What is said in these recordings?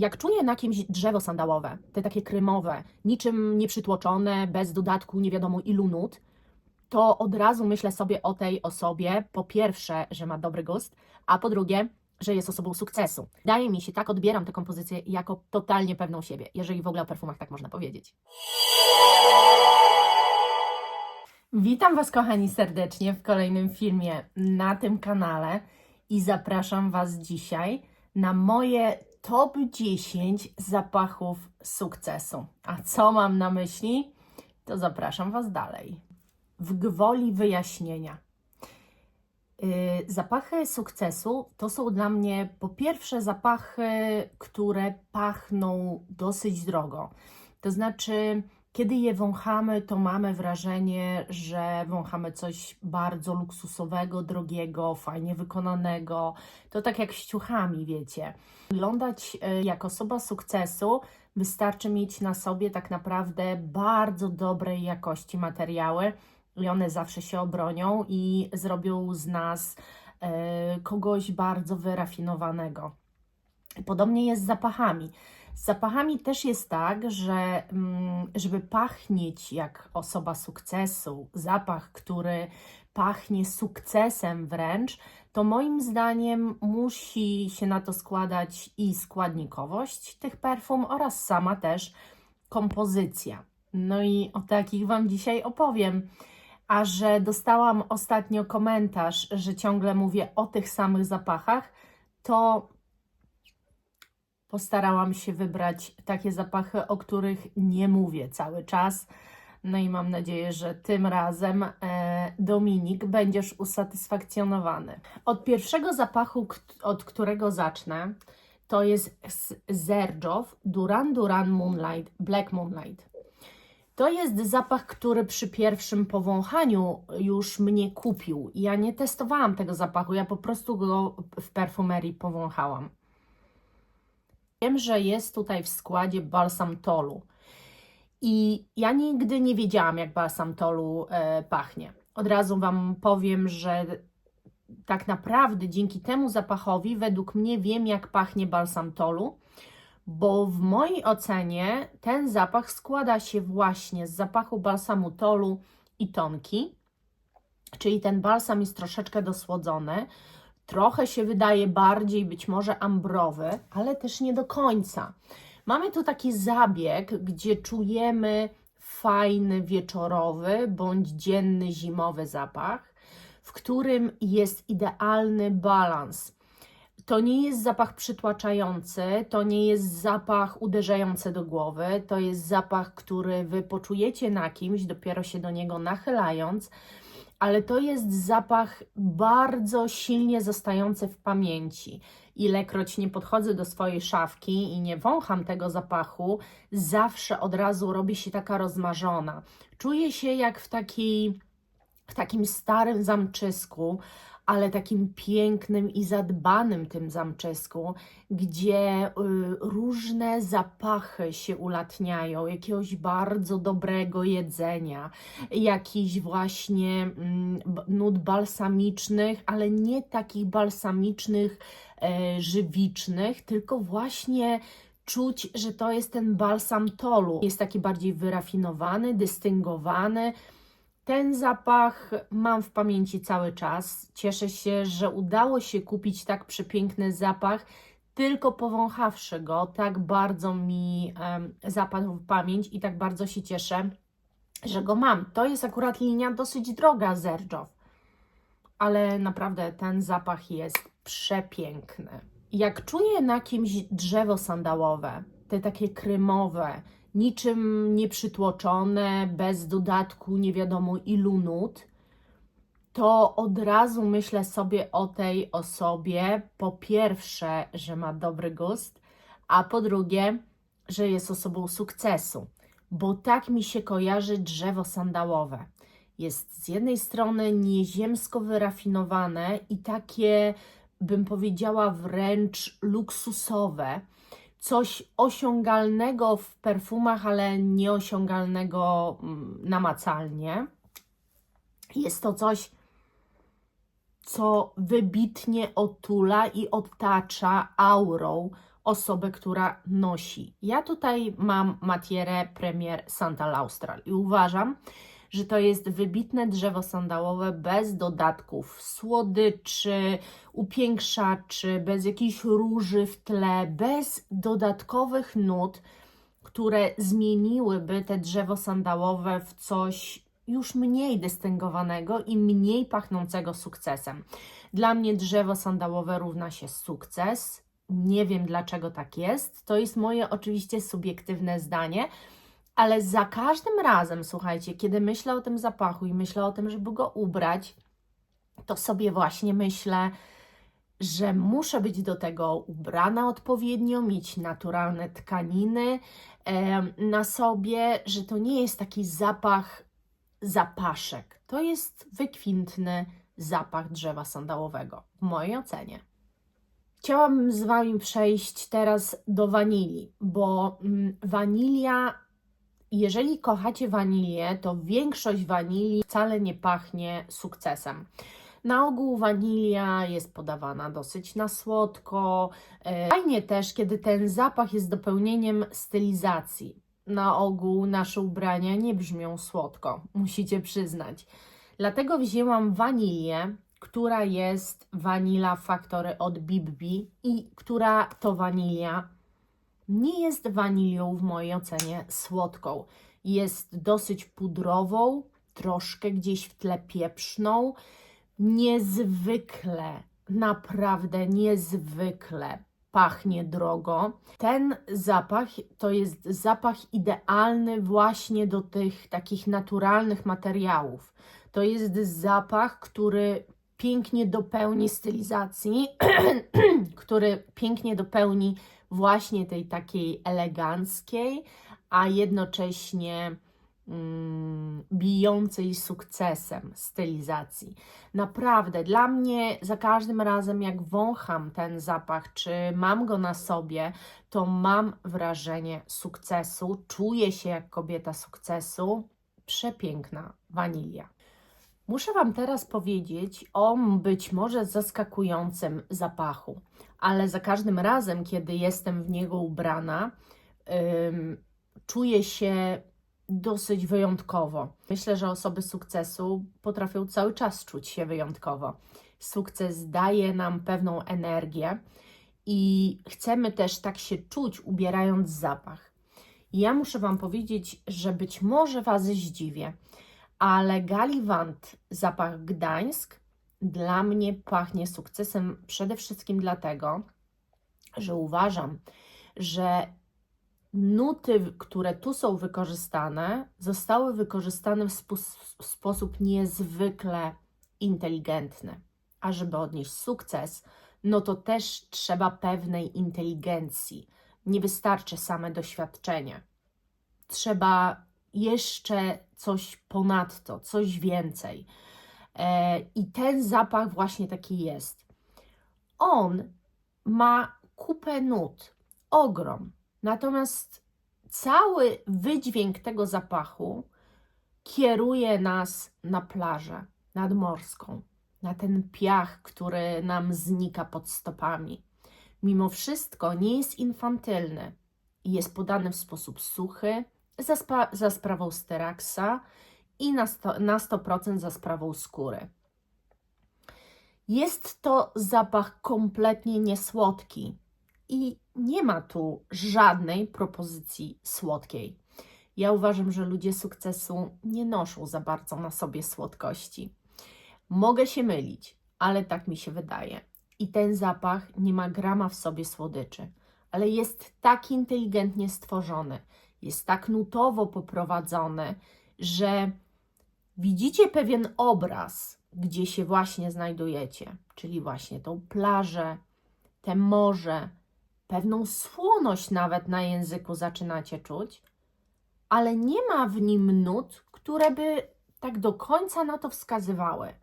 Jak czuję na kimś drzewo sandałowe, te takie kremowe, niczym nieprzytłoczone, bez dodatku nie wiadomo ilu nut, to od razu myślę sobie o tej osobie, po pierwsze, że ma dobry gust, a po drugie, że jest osobą sukcesu. Wydaje mi się, tak odbieram tę kompozycję jako totalnie pewną siebie, jeżeli w ogóle o perfumach tak można powiedzieć. Witam Was, kochani, serdecznie w kolejnym filmie na tym kanale i zapraszam Was dzisiaj na moje top 10 zapachów sukcesu. A co mam na myśli? To zapraszam Was dalej. W gwoli wyjaśnienia. Zapachy sukcesu to są dla mnie po pierwsze zapachy, które pachną dosyć drogo. To znaczy, kiedy je wąchamy, to mamy wrażenie, że wąchamy coś bardzo luksusowego, drogiego, fajnie wykonanego. To tak jak z ciuchami, wiecie. Wyglądać jak osoba sukcesu wystarczy mieć na sobie tak naprawdę bardzo dobrej jakości materiały i one zawsze się obronią i zrobią z nas kogoś bardzo wyrafinowanego. Podobnie jest z zapachami. Z zapachami też jest tak, że żeby pachnieć jak osoba sukcesu, zapach, który pachnie sukcesem wręcz, to moim zdaniem musi się na to składać i składnikowość tych perfum oraz sama też kompozycja. No i o takich Wam dzisiaj opowiem. A że dostałam ostatnio komentarz, że ciągle mówię o tych samych zapachach, to postarałam się wybrać takie zapachy, o których nie mówię cały czas. No i mam nadzieję, że tym razem Dominik będziesz usatysfakcjonowany. Od pierwszego zapachu, od którego zacznę, to jest Xerjoff Duran Duran Moonlight, Black Moonlight. To jest zapach, który przy pierwszym powąchaniu już mnie kupił. Ja nie testowałam tego zapachu, ja po prostu go w perfumerii powąchałam. Wiem, że jest tutaj w składzie balsam tolu i ja nigdy nie wiedziałam, jak balsam tolu pachnie. Od razu Wam powiem, że tak naprawdę dzięki temu zapachowi według mnie wiem, jak pachnie balsam tolu, bo w mojej ocenie ten zapach składa się właśnie z zapachu balsamu tolu i tonki, czyli ten balsam jest troszeczkę dosłodzony, trochę się wydaje bardziej być może ambrowy, ale też nie do końca. Mamy tu taki zabieg, gdzie czujemy fajny wieczorowy bądź dzienny zimowy zapach, w którym jest idealny balans. To nie jest zapach przytłaczający, to nie jest zapach uderzający do głowy, to jest zapach, który Wy poczujecie na kimś, dopiero się do niego nachylając, ale to jest zapach bardzo silnie zostający w pamięci. Ilekroć nie podchodzę do swojej szafki i nie wącham tego zapachu, zawsze od razu robi się taka rozmarzona. Czuję się jak w takim starym zamczysku, ale takim pięknym i zadbanym tym zamczysku, gdzie różne zapachy się ulatniają, jakiegoś bardzo dobrego jedzenia, jakichś właśnie nut balsamicznych, ale nie takich balsamicznych, żywicznych, tylko właśnie czuć, że to jest ten balsam tolu. Jest taki bardziej wyrafinowany, dystyngowany. Ten zapach mam w pamięci cały czas. Cieszę się, że udało się kupić tak przepiękny zapach, tylko powąchawszy go, tak bardzo mi zapadł w pamięć i tak bardzo się cieszę, że go mam. To jest akurat linia dosyć droga Xerjoff, ale naprawdę ten zapach jest przepiękny. Jak czuję na kimś drzewo sandałowe, te takie kremowe, niczym nieprzytłoczone, bez dodatku nie wiadomo ilu nut, to od razu myślę sobie o tej osobie, po pierwsze, że ma dobry gust, a po drugie, że jest osobą sukcesu, bo tak mi się kojarzy drzewo sandałowe. Jest z jednej strony nieziemsko wyrafinowane i takie, bym powiedziała, wręcz luksusowe, coś osiągalnego w perfumach, ale nieosiągalnego namacalnie. Jest to coś, co wybitnie otula i otacza aurą osobę, która nosi. Ja tutaj mam Matierę Premier Santal Austral i uważam, że to jest wybitne drzewo sandałowe bez dodatków słodyczy, upiększaczy, bez jakichś róży w tle, bez dodatkowych nut, które zmieniłyby te drzewo sandałowe w coś już mniej dystyngowanego i mniej pachnącego sukcesem. Dla mnie drzewo sandałowe równa się sukces. Nie wiem, dlaczego tak jest. To jest moje oczywiście subiektywne zdanie, ale za każdym razem, słuchajcie, kiedy myślę o tym zapachu i myślę o tym, żeby go ubrać, to sobie właśnie myślę, że muszę być do tego ubrana odpowiednio, mieć naturalne tkaniny na sobie, że to nie jest taki zapach zapaszek. To jest wykwintny zapach drzewa sandałowego, w mojej ocenie. Chciałabym z Wami przejść teraz do wanilii, bo wanilia, jeżeli kochacie wanilię, to większość wanilii wcale nie pachnie sukcesem. Na ogół wanilia jest podawana dosyć na słodko. Fajnie też, kiedy ten zapach jest dopełnieniem stylizacji. Na ogół nasze ubrania nie brzmią słodko, musicie przyznać. Dlatego wzięłam wanilię, która jest Vanilla Factory od Bibbi i która to wanilia nie jest wanilią w mojej ocenie słodką. Jest dosyć pudrową, troszkę gdzieś w tle pieprzną. Niezwykle, naprawdę niezwykle pachnie drogo. Ten zapach to jest zapach idealny właśnie do tych takich naturalnych materiałów. To jest zapach, który pięknie dopełni stylizacji, który pięknie dopełni właśnie tej takiej eleganckiej, a jednocześnie bijącej sukcesem stylizacji. Naprawdę, dla mnie za każdym razem jak wącham ten zapach, czy mam go na sobie, to mam wrażenie sukcesu, czuję się jak kobieta sukcesu. Przepiękna wanilia. Muszę Wam teraz powiedzieć o być może zaskakującym zapachu, ale za każdym razem, kiedy jestem w niego ubrana, czuję się dosyć wyjątkowo. Myślę, że osoby sukcesu potrafią cały czas czuć się wyjątkowo. Sukces daje nam pewną energię i chcemy też tak się czuć, ubierając zapach. Ja muszę Wam powiedzieć, że być może Was zdziwię, ale Gallivant zapach Gdańsk dla mnie pachnie sukcesem przede wszystkim dlatego, że uważam, że nuty, które tu są wykorzystane, zostały wykorzystane w sposób niezwykle inteligentny. A żeby odnieść sukces, no to też trzeba pewnej inteligencji. Nie wystarczy same doświadczenie. Trzeba jeszcze coś ponadto, coś więcej. I ten zapach właśnie taki jest. On ma kupę nut, ogrom. Natomiast cały wydźwięk tego zapachu kieruje nas na plażę nadmorską, na ten piach, który nam znika pod stopami. Mimo wszystko nie jest infantylny i jest podany w sposób suchy, za sprawą styraksa i na 100% za sprawą skóry. Jest to zapach kompletnie niesłodki i nie ma tu żadnej propozycji słodkiej. Ja uważam, że ludzie sukcesu nie noszą za bardzo na sobie słodkości. Mogę się mylić, ale tak mi się wydaje. I ten zapach nie ma grama w sobie słodyczy, ale jest tak inteligentnie stworzony, jest tak nutowo poprowadzony, że widzicie pewien obraz, gdzie się właśnie znajdujecie, czyli właśnie tą plażę, te morze, pewną słoność nawet na języku zaczynacie czuć, ale nie ma w nim nut, które by tak do końca na to wskazywały.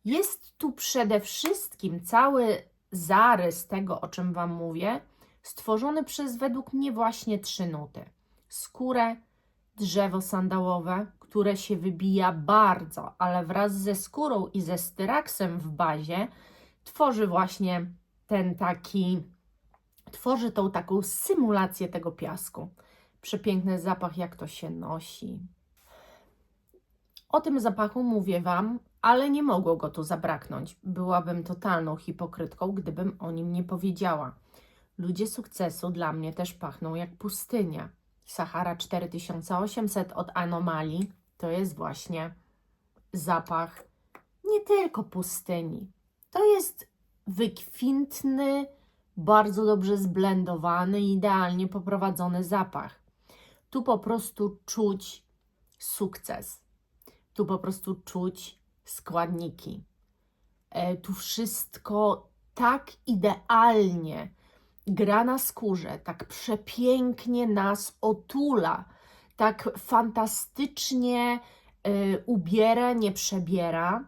Jest tu przede wszystkim cały zarys tego, o czym Wam mówię, stworzony przez według mnie właśnie 3 nuty. Skórę, drzewo sandałowe, które się wybija bardzo, ale wraz ze skórą i ze styraksem w bazie tworzy właśnie ten taki, tworzy tą taką symulację tego piasku. Przepiękny zapach, jak to się nosi. O tym zapachu mówię Wam, ale nie mogło go tu zabraknąć. Byłabym totalną hipokrytką, gdybym o nim nie powiedziała. Ludzie sukcesu dla mnie też pachną jak pustynia. Sahara 4800 od Anomalii to jest właśnie zapach nie tylko pustyni. To jest wykwintny, bardzo dobrze zblendowany, idealnie poprowadzony zapach. Tu po prostu czuć sukces. Tu po prostu czuć składniki. Tu wszystko tak idealnie gra na skórze, tak przepięknie nas otula, tak fantastycznie ubiera, nie przebiera.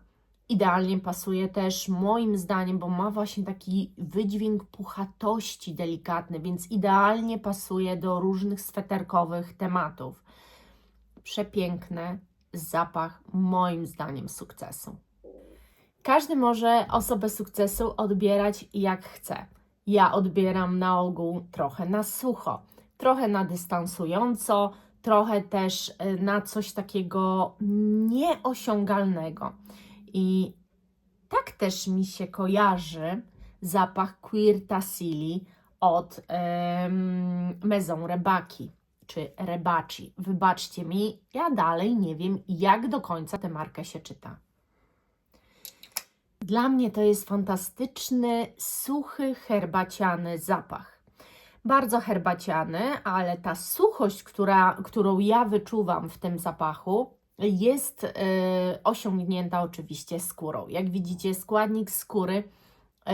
Idealnie pasuje też moim zdaniem, bo ma właśnie taki wydźwięk puchatości delikatny, więc idealnie pasuje do różnych sweterkowych tematów. Przepiękny zapach moim zdaniem sukcesu. Każdy może osobę sukcesu odbierać jak chce. Ja odbieram na ogół trochę na sucho, trochę na dystansująco, trochę też na coś takiego nieosiągalnego. I tak też mi się kojarzy zapach Cuir Tassili od Maison Rebaki, czy Rebaci. Wybaczcie mi, ja dalej nie wiem, jak do końca tę markę się czyta. Dla mnie to jest fantastyczny, suchy, herbaciany zapach. Bardzo herbaciany, ale ta suchość, którą ja wyczuwam w tym zapachu, jest osiągnięta oczywiście skórą. Jak widzicie, składnik skóry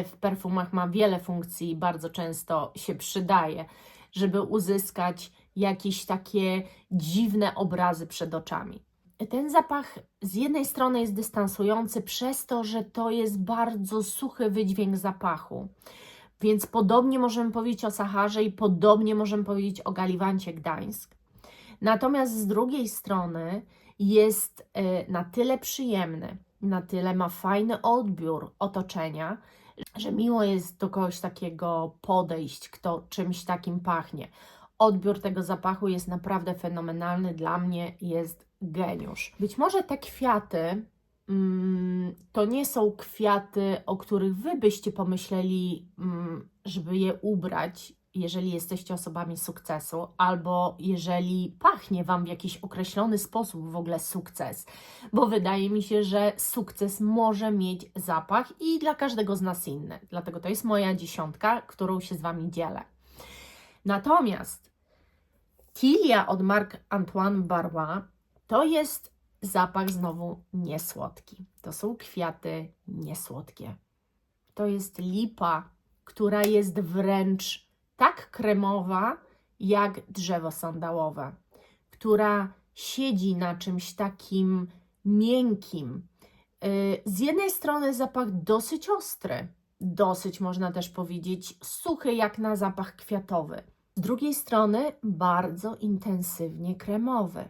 w perfumach ma wiele funkcji i bardzo często się przydaje, żeby uzyskać jakieś takie dziwne obrazy przed oczami. Ten zapach z jednej strony jest dystansujący przez to, że to jest bardzo suchy wydźwięk zapachu. Więc podobnie możemy powiedzieć o Saharze i podobnie możemy powiedzieć o Galiwancie Gdańsk. Natomiast z drugiej strony jest na tyle przyjemny, na tyle ma fajny odbiór otoczenia, że miło jest do kogoś takiego podejść, kto czymś takim pachnie. Odbiór tego zapachu jest naprawdę fenomenalny, dla mnie jest geniusz. Być może te kwiaty to nie są kwiaty, o których Wy byście pomyśleli, żeby je ubrać, jeżeli jesteście osobami sukcesu, albo jeżeli pachnie Wam w jakiś określony sposób w ogóle sukces, bo wydaje mi się, że sukces może mieć zapach i dla każdego z nas inny. Dlatego to jest moja 10, którą się z Wami dzielę. Natomiast Tilia od Marc Antoine Barrois to jest zapach znowu niesłodki. To są kwiaty niesłodkie. To jest lipa, która jest wręcz tak kremowa, jak drzewo sandałowe, która siedzi na czymś takim miękkim. Z jednej strony zapach dosyć ostry, dosyć można też powiedzieć suchy, jak na zapach kwiatowy. Z drugiej strony bardzo intensywnie kremowy.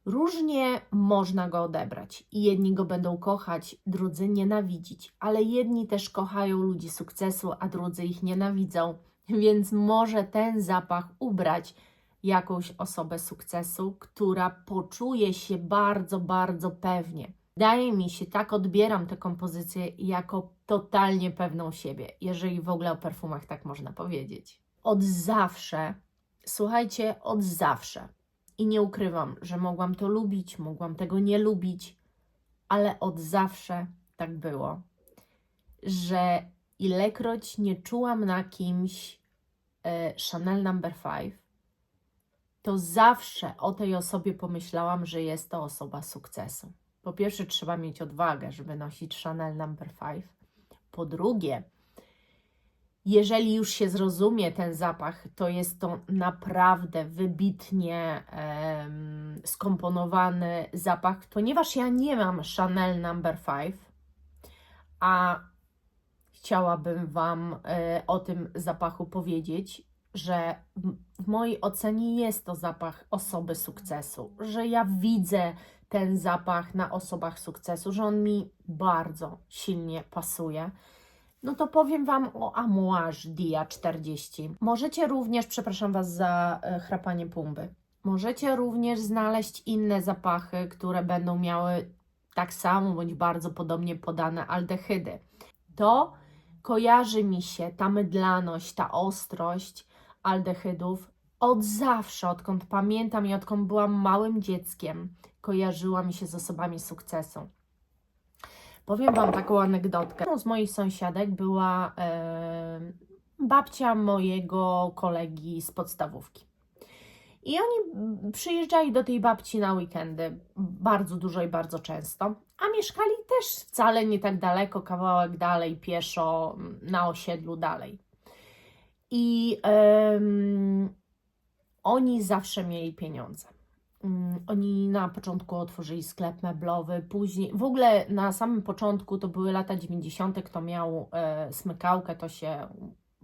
Różnie można go odebrać i jedni go będą kochać, drudzy nienawidzić, ale jedni też kochają ludzi sukcesu, a drudzy ich nienawidzą, więc może ten zapach ubrać jakąś osobę sukcesu, która poczuje się bardzo, bardzo pewnie. Wydaje mi się, tak odbieram tę kompozycję jako totalnie pewną siebie, jeżeli w ogóle o perfumach tak można powiedzieć. Od zawsze, słuchajcie, od zawsze. I nie ukrywam, że mogłam to lubić, mogłam tego nie lubić, ale od zawsze tak było, że ilekroć nie czułam na kimś Chanel No. 5, to zawsze o tej osobie pomyślałam, że jest to osoba sukcesu. Po pierwsze, trzeba mieć odwagę, żeby nosić Chanel No. 5. Po drugie, jeżeli już się zrozumie ten zapach, to jest to naprawdę wybitnie skomponowany zapach, ponieważ ja nie mam Chanel No. 5, a chciałabym Wam o tym zapachu powiedzieć, że w mojej ocenie jest to zapach osoby sukcesu, że ja widzę ten zapach na osobach sukcesu, że on mi bardzo silnie pasuje. no to powiem Wam o Amouage Dia 40. Możecie również, przepraszam Was za chrapanie pumby, możecie również znaleźć inne zapachy, które będą miały tak samo bądź bardzo podobnie podane aldehydy. To kojarzy mi się ta mydlaność, ta ostrość aldehydów od zawsze, odkąd pamiętam i odkąd byłam małym dzieckiem, kojarzyła mi się z osobami sukcesu. Powiem Wam taką anegdotkę. Jedną z moich sąsiadek była babcia mojego kolegi z podstawówki. I oni przyjeżdżali do tej babci na weekendy bardzo dużo i bardzo często, a mieszkali też wcale nie tak daleko, kawałek dalej, pieszo, na osiedlu dalej. I oni zawsze mieli pieniądze. Oni na początku otworzyli sklep meblowy, później, w ogóle na samym początku to były lata 90., kto miał smykałkę, to się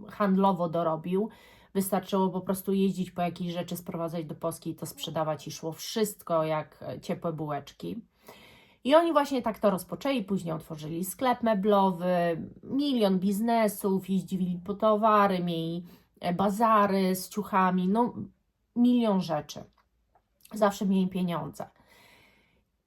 handlowo dorobił. Wystarczyło po prostu jeździć po jakieś rzeczy, sprowadzać do Polski i to sprzedawać i szło wszystko jak ciepłe bułeczki. I oni właśnie tak to rozpoczęli, później otworzyli sklep meblowy, milion biznesów, jeździli po towary, mieli bazary z ciuchami, no milion rzeczy. Zawsze mieli pieniądze.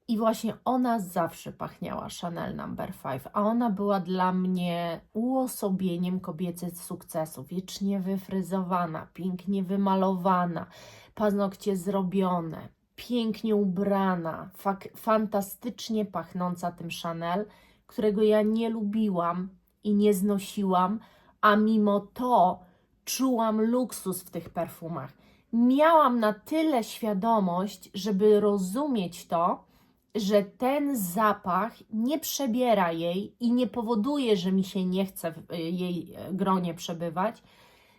I właśnie ona zawsze pachniała Chanel No. 5, a ona była dla mnie uosobieniem kobiecych sukcesu. Wiecznie wyfryzowana, pięknie wymalowana, paznokcie zrobione, pięknie ubrana, fantastycznie pachnąca tym Chanel, którego ja nie lubiłam i nie znosiłam, a mimo to czułam luksus w tych perfumach. Miałam na tyle świadomość, żeby rozumieć to, że ten zapach nie przebiera jej i nie powoduje, że mi się nie chce w jej gronie przebywać,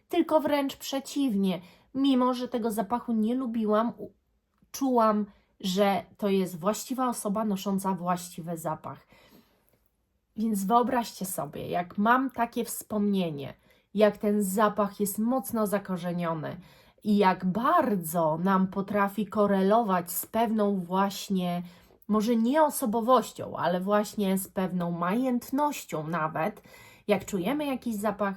tylko wręcz przeciwnie. Mimo że tego zapachu nie lubiłam, czułam, że to jest właściwa osoba nosząca właściwy zapach. Więc wyobraźcie sobie, jak mam takie wspomnienie, jak ten zapach jest mocno zakorzeniony i jak bardzo nam potrafi korelować z pewną właśnie, może nie osobowością, ale właśnie z pewną majętnością nawet. Jak czujemy jakiś zapach,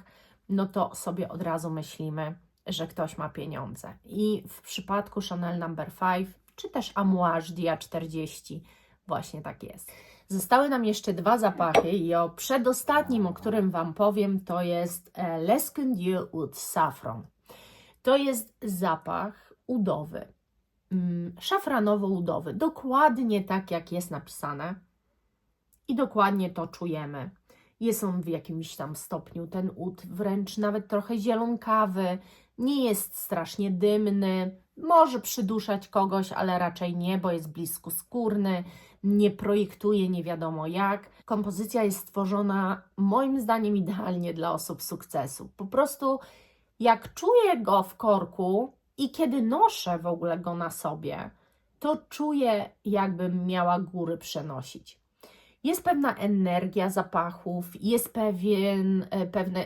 no to sobie od razu myślimy, że ktoś ma pieniądze. I w przypadku Chanel No. 5, czy też Amouage Dia 40, właśnie tak jest. Zostały nam jeszcze dwa zapachy i o przedostatnim, o którym Wam powiem, to jest L'Escundieu Oud Saffron. To jest zapach udowy, szafranowo-udowy, dokładnie tak jak jest napisane i dokładnie to czujemy. Jest on w jakimś tam stopniu, ten ud, wręcz nawet trochę zielonkawy, nie jest strasznie dymny, może przyduszać kogoś, ale raczej nie, bo jest bliskoskórny, nie projektuje nie wiadomo jak. Kompozycja jest stworzona moim zdaniem idealnie dla osób sukcesu. Po prostu jak czuję go w korku i kiedy noszę w ogóle go na sobie, to czuję, jakbym miała góry przenosić. Jest pewna energia zapachów, jest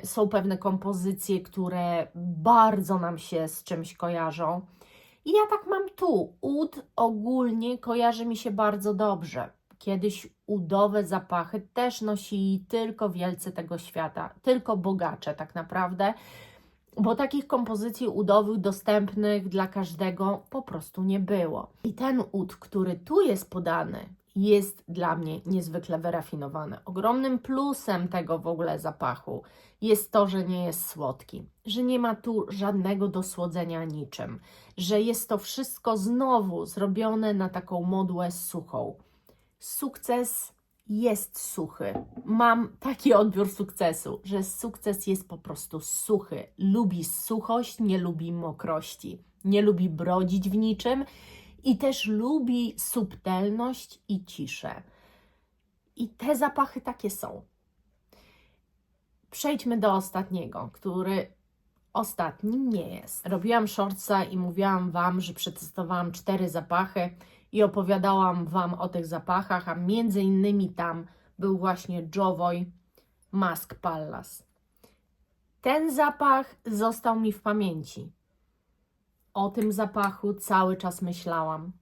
są pewne kompozycje, które bardzo nam się z czymś kojarzą. I ja tak mam tu. Ud ogólnie kojarzy mi się bardzo dobrze. Kiedyś udowe zapachy też nosili tylko wielcy tego świata, tylko bogacze tak naprawdę, bo takich kompozycji udowych dostępnych dla każdego po prostu nie było. I ten ud, który tu jest podany, jest dla mnie niezwykle wyrafinowany. Ogromnym plusem tego w ogóle zapachu jest to, że nie jest słodki, że nie ma tu żadnego dosłodzenia niczym, że jest to wszystko znowu zrobione na taką modłę suchą. Sukces jest suchy. Mam taki odbiór sukcesu, że sukces jest po prostu suchy. Lubi suchość, nie lubi mokrości, nie lubi brodzić w niczym i też lubi subtelność i ciszę. I te zapachy takie są. Przejdźmy do ostatniego, który ostatnim nie jest. Robiłam shortsa i mówiłam Wam, że przetestowałam 4 zapachy i opowiadałam Wam o tych zapachach, a między innymi tam był właśnie Jovoy Musk Palace. Ten zapach został mi w pamięci. O tym zapachu cały czas myślałam.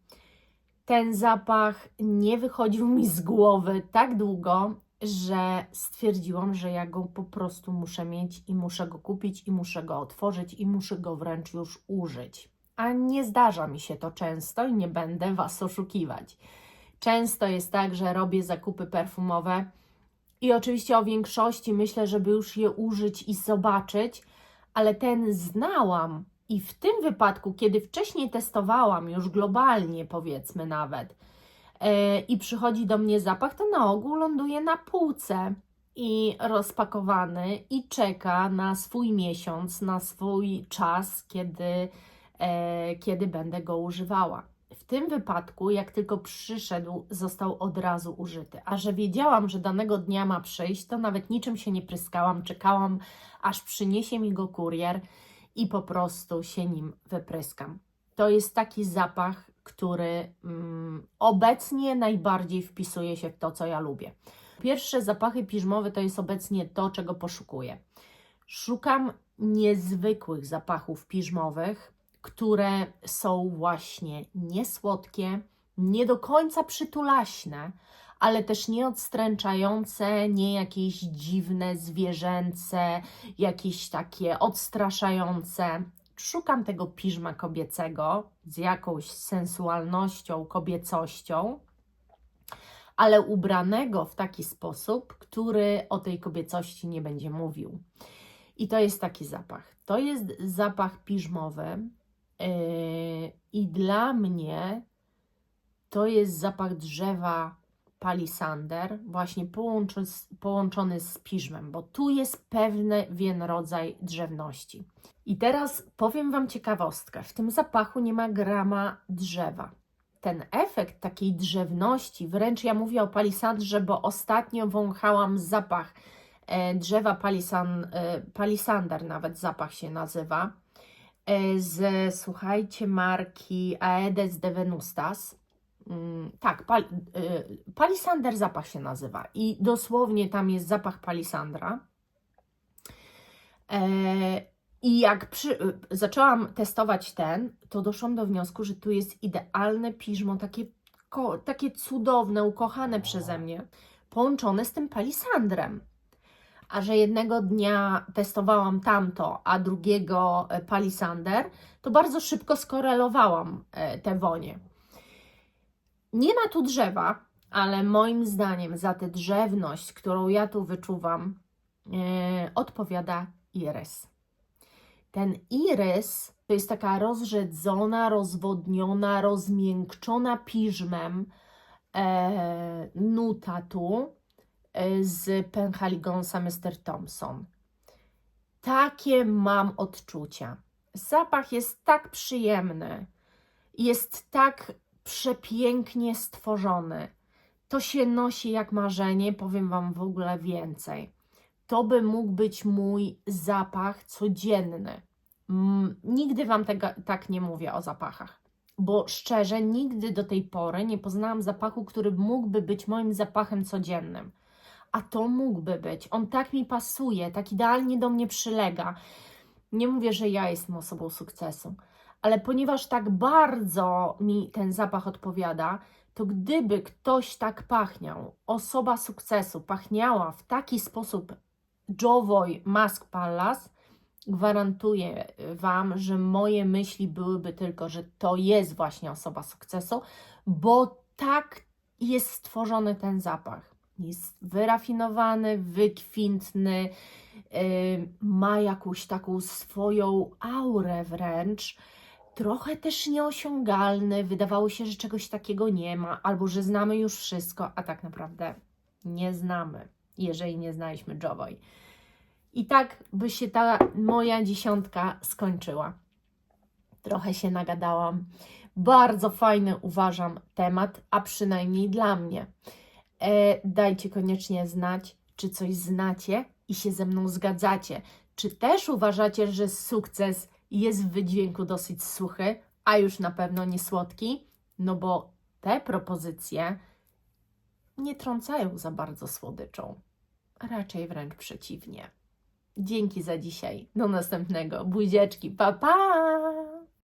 Ten zapach nie wychodził mi z głowy tak długo, że stwierdziłam, że ja go po prostu muszę mieć i muszę go kupić i muszę go otworzyć i muszę go wręcz już użyć. A nie zdarza mi się to często i nie będę Was oszukiwać. Często jest tak, że robię zakupy perfumowe i oczywiście o większości myślę, żeby już je użyć i zobaczyć, ale ten znałam i w tym wypadku, kiedy wcześniej testowałam już globalnie, powiedzmy nawet, i przychodzi do mnie zapach, to na ogół ląduje na półce i rozpakowany i czeka na swój miesiąc, na swój czas, kiedy będę go używała. W tym wypadku, jak tylko przyszedł, został od razu użyty. A że wiedziałam, że danego dnia ma przyjść, to nawet niczym się nie pryskałam, czekałam, aż przyniesie mi go kurier i po prostu się nim wypryskam. To jest taki zapach, który obecnie najbardziej wpisuje się w to, co ja lubię. Pierwsze zapachy piżmowe to jest obecnie to, czego poszukuję. Szukam niezwykłych zapachów piżmowych, które są właśnie niesłodkie, nie do końca przytulaśne, ale też nie odstręczające, nie jakieś dziwne, zwierzęce, jakieś takie odstraszające. Szukam tego piżma kobiecego z jakąś sensualnością, kobiecością, ale ubranego w taki sposób, który o tej kobiecości nie będzie mówił. I to jest taki zapach. To jest zapach piżmowy i dla mnie to jest zapach drzewa palisander, właśnie połączony z piżmem, bo tu jest pewien rodzaj drzewności. I teraz powiem Wam ciekawostkę. W tym zapachu nie ma grama drzewa. Ten efekt takiej drzewności, wręcz ja mówię o palisandrze, bo ostatnio wąchałam zapach drzewa palisander, nawet zapach się nazywa, słuchajcie, marki Aedes de Venustas. Tak, palisander zapach się nazywa i dosłownie tam jest zapach palisandra. I jak zaczęłam testować to doszłam do wniosku, że tu jest idealne piżmo, takie cudowne, ukochane przeze mnie, połączone z tym palisandrem. A że jednego dnia testowałam tamto, a drugiego palisander, to bardzo szybko skorelowałam te wonie. Nie ma tu drzewa, ale moim zdaniem za tę drzewność, którą ja tu wyczuwam, odpowiada irys. Ten irys to jest taka rozrzedzona, rozwodniona, rozmiękczona piżmem nuta tu z Penhaligonsa Mr. Thompson. Takie mam odczucia. Zapach jest tak przyjemny, jest tak przepięknie stworzony. To się nosi jak marzenie, powiem Wam w ogóle więcej. To by mógł być mój zapach codzienny. Nigdy Wam tak nie mówię o zapachach, bo szczerze nigdy do tej pory nie poznałam zapachu, który mógłby być moim zapachem codziennym. A to mógłby być. On tak mi pasuje, tak idealnie do mnie przylega. Nie mówię, że ja jestem osobą sukcesu, ale ponieważ tak bardzo mi ten zapach odpowiada, to gdyby ktoś tak pachniał, osoba sukcesu pachniała w taki sposób Jovoy Mask Palace, gwarantuję Wam, że moje myśli byłyby tylko, że to jest właśnie osoba sukcesu, bo tak jest stworzony ten zapach. Jest wyrafinowany, wykwintny, ma jakąś taką swoją aurę wręcz, trochę też nieosiągalny. Wydawało się, że czegoś takiego nie ma, albo że znamy już wszystko, a tak naprawdę nie znamy, jeżeli nie znaliśmy Jovoy. I tak by się ta moja 10 skończyła. Trochę się nagadałam. Bardzo fajny uważam temat, a przynajmniej dla mnie. Dajcie koniecznie znać, czy coś znacie i się ze mną zgadzacie. Czy też uważacie, że sukces jest w wydźwięku dosyć suchy, a już na pewno nie słodki? No bo te propozycje nie trącają za bardzo słodyczą. Raczej wręcz przeciwnie. Dzięki za dzisiaj. Do następnego. Buziaczki. Pa, pa!